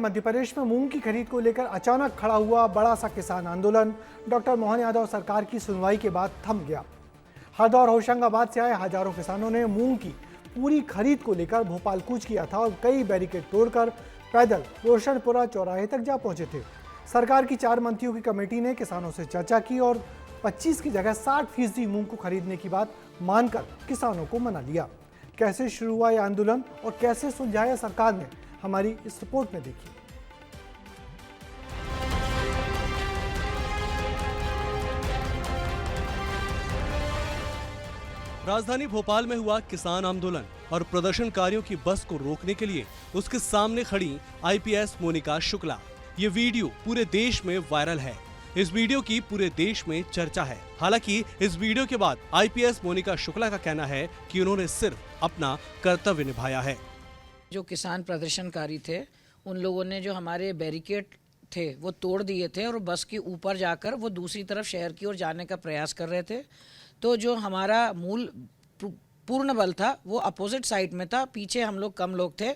मध्य प्रदेश में मूंग की खरीद को लेकर अचानक खड़ा हुआ बड़ा सा किसान आंदोलन डॉक्टर मोहन यादव सरकार की सुनवाई के बाद थम गया। हरदा और होशंगाबाद से आए हजारों किसानों ने मूंग की पूरी खरीद को लेकर भोपाल कूच किया था और कई बैरिकेड तोड़कर पैदल रोशनपुरा चौराहे तक जा पहुंचे थे। सरकार की 4 मंत्रियों की कमेटी ने किसानों से चर्चा की और 25 की जगह 60% मूंग को खरीदने की बात मानकर किसानों को मना लिया। कैसे शुरू हुआ यह आंदोलन और कैसे सुलझाया सरकार ने, हमारी इस रिपोर्ट में देखिए। राजधानी भोपाल में हुआ किसान आंदोलन और प्रदर्शनकारियों की बस को रोकने के लिए उसके सामने खड़ी आईपीएस मोनिका शुक्ला। ये वीडियो पूरे देश में वायरल है। इस वीडियो की पूरे देश में चर्चा है। हालांकि इस वीडियो के बाद आईपीएस मोनिका शुक्ला का कहना है कि उन्होंने सिर्फ अपना कर्तव्य निभाया है। जो किसान प्रदर्शनकारी थे उन लोगों ने जो हमारे बैरिकेड थे वो तोड़ दिए थे और बस के ऊपर जाकर वो दूसरी तरफ शहर की ओर जाने का प्रयास कर रहे थे। तो जो हमारा मूल पूर्ण बल था वो अपोजिट साइड में था, पीछे हम लोग कम लोग थे।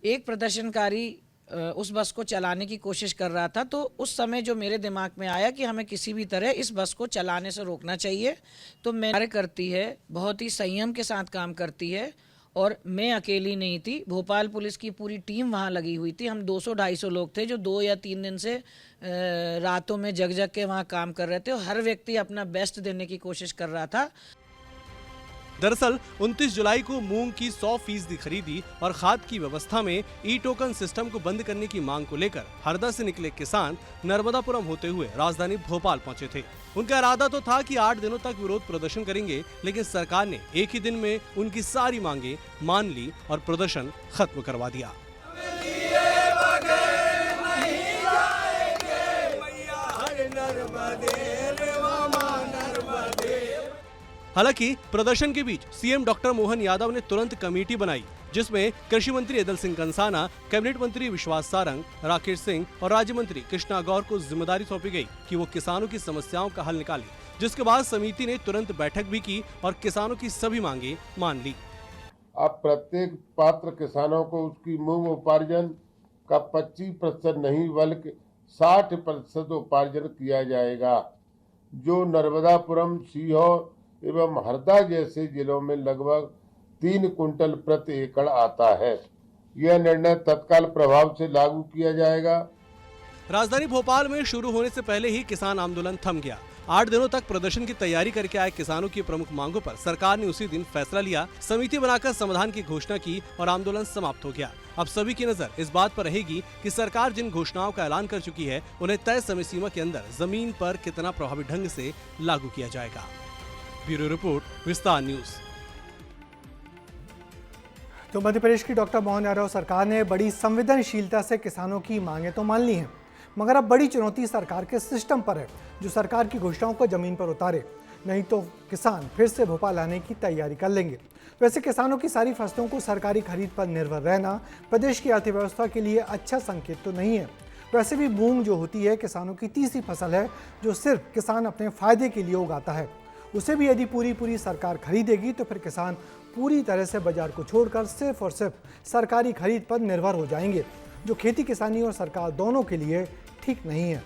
एक प्रदर्शनकारी उस बस को चलाने की कोशिश कर रहा था, तो उस समय जो मेरे दिमाग में आया कि हमें किसी भी तरह इस बस को चलाने से रोकना चाहिए। तो मैं कार्य करती है, बहुत ही संयम के साथ काम करती है और मैं अकेली नहीं थी। भोपाल पुलिस की पूरी टीम वहाँ लगी हुई थी। हम 200-250 लोग थे जो 2 या 3 दिन से रातों में जग जग के वहाँ काम कर रहे थे और हर व्यक्ति अपना बेस्ट देने की कोशिश कर रहा था। दरअसल 29 जुलाई को मूंग की 100% खरीदी और खाद की व्यवस्था में ई टोकन सिस्टम को बंद करने की मांग को लेकर हरदा से निकले किसान नर्मदापुरम होते हुए राजधानी भोपाल पहुंचे थे। उनका इरादा तो था कि 8 दिनों तक विरोध प्रदर्शन करेंगे, लेकिन सरकार ने एक ही दिन में उनकी सारी मांगे मान ली और प्रदर्शन खत्म करवा दिया। हालांकि प्रदर्शन के बीच सीएम डॉक्टर मोहन यादव ने तुरंत कमेटी बनाई, जिसमें कृषि मंत्री एदल सिंह कंसाना, कैबिनेट मंत्री विश्वास सारंग, राकेश सिंह और राज्य मंत्री कृष्णा गौर को जिम्मेदारी सौंपी गई कि वो किसानों की समस्याओं का हल निकालें। जिसके बाद समिति ने तुरंत बैठक भी की और किसानों की सभी मांगे मान ली। अब प्रत्येक पात्र किसानों को उसकी मूंग उपार्जन का 25% नहीं बल्कि 60% उपार्जन किया जाएगा, जो नर्मदापुरम, सीहोर एवं हरदा जैसे जिलों में लगभग 3 कुंटल प्रति एकड़ आता है। यह निर्णय तत्काल प्रभाव से लागू किया जाएगा। राजधानी भोपाल में शुरू होने से पहले ही किसान आंदोलन थम गया। 8 दिनों तक प्रदर्शन की तैयारी करके आए किसानों की प्रमुख मांगों पर सरकार ने उसी दिन फैसला लिया, समिति बनाकर समाधान की घोषणा की और आंदोलन समाप्त हो गया। अब सभी की नजर इस बात पर रहेगी कि सरकार जिन घोषणाओं का ऐलान कर चुकी है उन्हें तय समय सीमा के अंदर जमीन पर कितना प्रभावी ढंग से लागू किया जाएगा। ब्यूरो रिपोर्ट, विस्तार न्यूज। तो मध्य प्रदेश की डॉक्टर मोहन यादव सरकार ने बड़ी संवेदनशीलता से किसानों की मांगें तो मान ली हैं, मगर अब बड़ी चुनौती सरकार के सिस्टम पर है, जो सरकार की घोषणाओं को जमीन पर उतारे, नहीं तो किसान फिर से भोपाल आने की तैयारी कर लेंगे। वैसे किसानों की सारी फसलों को सरकारी खरीद पर निर्भर रहना प्रदेश की अर्थव्यवस्था के लिए अच्छा संकेत तो नहीं है। वैसे भी मूंग जो होती है किसानों की तीसरी फसल है, जो सिर्फ किसान अपने फायदे के लिए उगाता है। उसे भी यदि पूरी सरकार खरीदेगी तो फिर किसान पूरी तरह से बाजार को छोड़कर सिर्फ और सिर्फ सरकारी खरीद पर निर्भर हो जाएंगे, जो खेती किसानी और सरकार दोनों के लिए ठीक नहीं है।